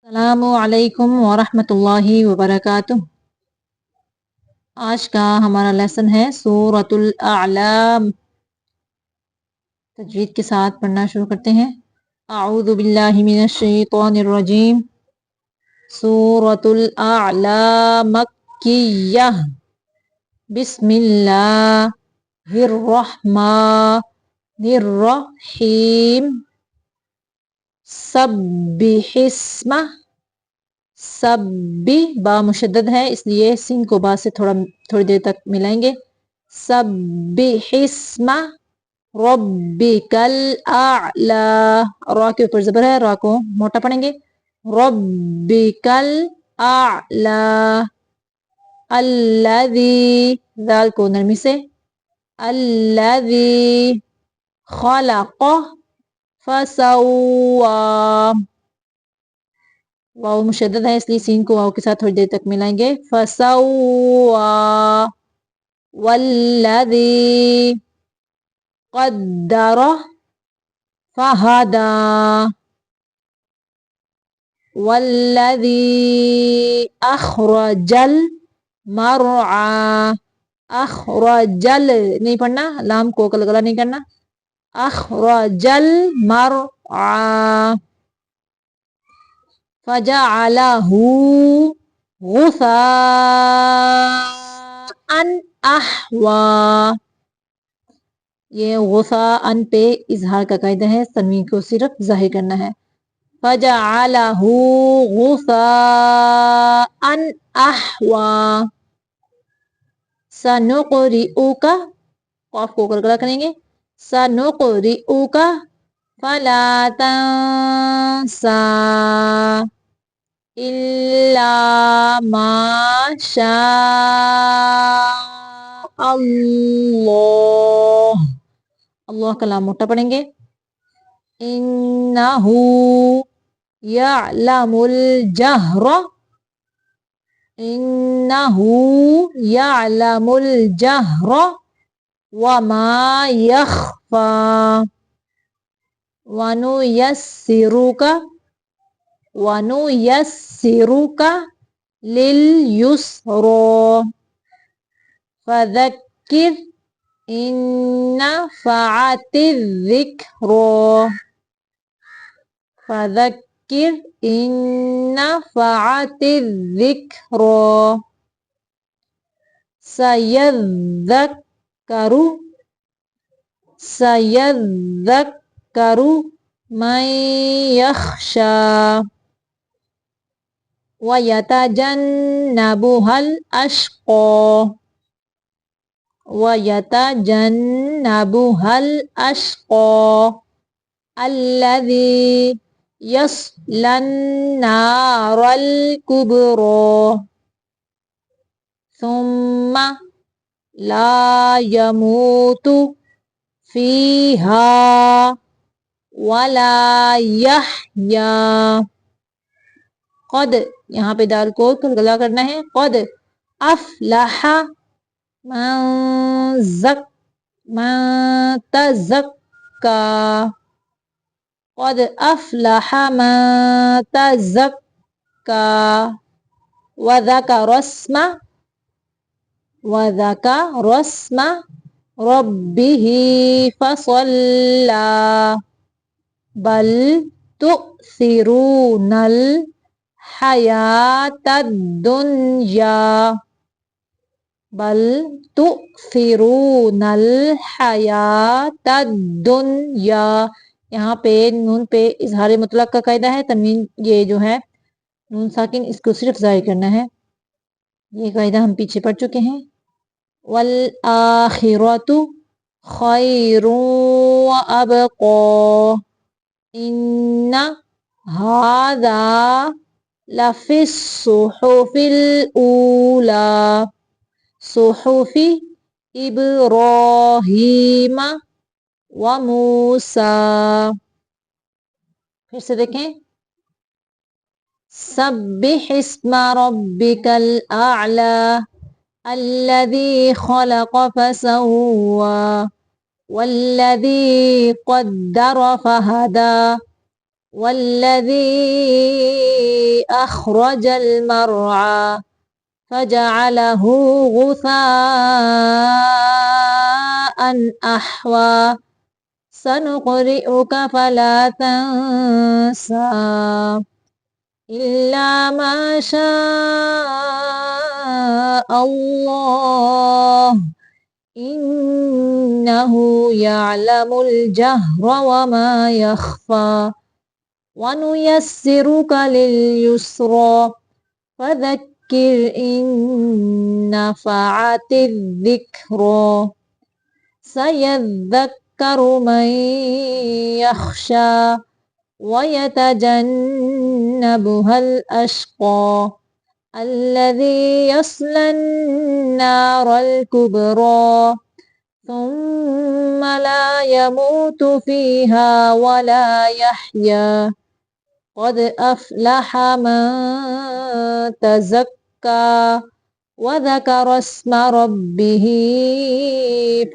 अस्सलामु अलैकुम वरहमतुल्लाहि वबरकातुह। आज का हमारा लेसन है सूरतुल अअला। तजवीद के साथ पढ़ना शुरू करते हैं। अऊज़ु बिल्लाहि मिनश शैतानिर रजीम। सूरतुल अअला मक्किय्यह। बिस्मिल्लाहिर रहमानिर रहीम। सब्बिहिस्मा। सब्बी बा मुशद्दद है, इसलिए सीन को बा से थोड़ी देर तक मिलाएंगे। सब्बिहिस्मा रब्बिकल आला। रा के ऊपर जबर है, रा को मोटा पढ़ेंगे। रब्बिकल आला। अल्लज़ी, दाल को नरमी से। अल्लज़ी खलक़ फसव्वा। वाव मुशद्दद है, इसलिए सीन को वाव के साथ थोड़ी देर तक मिलाएंगे। फसव्वा। वल्लज़ी क़द्दर फहदा। वल्लज़ी अख़रजल मरआ। अख़रजल नहीं पढ़ना, लाम को गलगला नहीं करना। अख़रजल मरआ। फजअलहू गुसाअन अहवा। ये गुसाअन पे इजहार का कायदा है, तन्वीन को सिर्फ जाहिर करना है। फजअलहू गुसाअन अहवा। सनुक़रिउका, क़ाफ को गलगला करेंगे। सनुक़रिउका फला तंसा इल्ला माशा अल्लाह। अल्लाह का लाम मोटा पढ़ेंगे। इन्नहु यअलमुल जहरा। इन्नहु यअलमुल जहरा वमा यख्फा। वनुयस्सिरुका। वनुयस्सिरुका लिल युस्रा। फज़क्किर इन नफ़अतिज़ ज़िक्रा। फज़क्किर इन नफ़अतिज़ ज़िक्रा। सयज़्ज़क्करु। सयज़्ज़क्करु मन यख्शा। वयतजन्नबुहल अश्क़ा। वयतजन्नबुहल अश्क़ा अल्लज़ी यस्लन नारल कुब्रा। सुम्मा ला यमूतु फीहा वला यहया। क़द, यहाँ पे दाल को गलगला करना है। क़द अफ़लहा मन तज़क्का। क़द अफ़लहा मन तज़क्का। वज़करस्मा रब्बिही फ़सल्ला। बल तु'सिरूनल हयातद दुन्या। बल तु'सिरूनल हयातद दुन्या। यहाँ पे नून पे इजहार मुतलक का कायदा है, तन्वीन ये जो है नून साकिन इसको सिर्फ जाहिर करना है। ये कायदा हम पीछे पढ़ चुके हैं। वल आखिरतु खैरुन व अबक़ा। इन्ना हाज़ा लफ़िस सुहुफ़िल ऊला। सुहुफ़ि इब्राहीम व मूसा। फिर से देखें। सब्बिहिस्मा रब्बिकल आला अल्लज़ी खलक़ फसव्वा वल्लज़ी क़द्दर फहदा वल्लज़ी أخرج المرعى فجعله غثاء أحوى سنقرئك فلا تنسى إلا ما شاء الله إنه يعلم الجهر وما يخفى ونيسرك لليسرى فذكر إن نفعت الذكرى سيذكر من يخشى ويتجنبها الأشقى الذي يصلى النار الكبرى ثم لا يموت فيها ولا يحيا قد أفلح من تزكى وذكر اسم ربه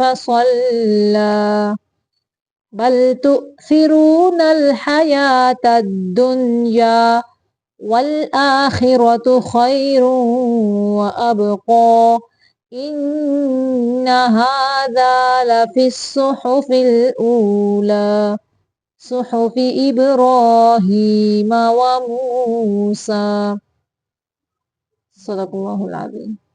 فصلى بل تؤثرون الحياة الدنيا والآخرة خير وأبقى إن هذا لفي الصحف الأولى صحف إبراهيم وموسى صدق الله العظيم.